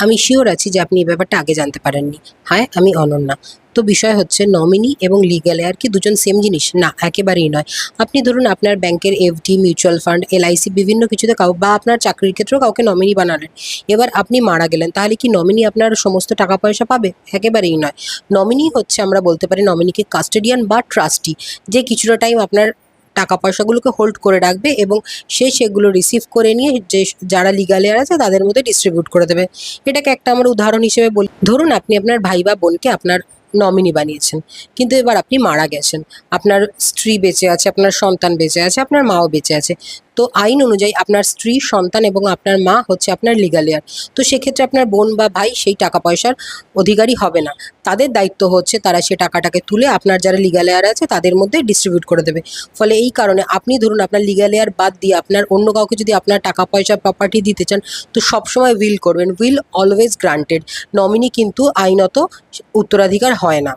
আমি শিওর আছি যে আপনি এই ব্যাপারটা আগে জানতে পারেননি। হাই, আমি অনন্যা। তো বিষয় হচ্ছে নমিনি এবং লিগ্যাল এয়ার কি দুজন সেম জিনিস? না, একেবারেই নয়। আপনি ধরুন আপনার ব্যাংকের এফডি, মিউচুয়াল ফান্ড, এলআইসি বিভিন্ন কিছুতে বা আপনার চাকরির ক্ষেত্রেও কাউকে নমিনি বানালেন। এবার আপনি মারা গেলেন, তাহলে কি নমিনি আপনার সমস্ত টাকা পয়সা পাবে? একেবারেই নয়। নমিনি হচ্ছে, আমরা বলতে পারি নমিনিকে কাস্টোডিয়ান বা ট্রাস্টি, যে কিছুটা টাইম আপনার টাকা পয়সাগুলোকে হোল্ড করে রাখবে এবং সে সেগুলো রিসিভ করে নিয়ে যে যারা লিগ্যাল এয়ার আছে তাদের মধ্যে ডিস্ট্রিবিউট করে দেবে। এটাকে একটা আমরা উদাহরণ হিসেবে বলি, ধরুন আপনি আপনার ভাই বা বোনকে আপনার নমিনি বানিয়েছেন, কিন্তু এবার আপনি মারা গেছেন। আপনার স্ত্রী বেঁচে আছে, আপনার সন্তান বেঁচে আছে, আপনার মাও বেঁচে আছে। তো আইন অনুযায়ী আপনার স্ত্রী, সন্তান এবং আপনার মা হচ্ছে আপনার লিগ্যাল এয়ার। তো সেক্ষেত্রে আপনার বোন বা ভাই সেই টাকা পয়সার অধিকারী হবে না। তাদের দায়িত্ব হচ্ছে তারা সে টাকাটাকে তুলে আপনার যারা লিগ্যাল এয়ার আছে তাদের মধ্যে ডিস্ট্রিবিউট করে দেবে। ফলে এই কারণে আপনি ধরুন আপনার লিগ্যাল এয়ার বাদ দিয়ে আপনার অন্য কাউকে যদি আপনার টাকা পয়সা প্রপার্টি দিতে চান, তো সবসময় উইল করবেন। Will always granted. নমিনি কিন্তু আইনত উত্তরাধিকার হয় না।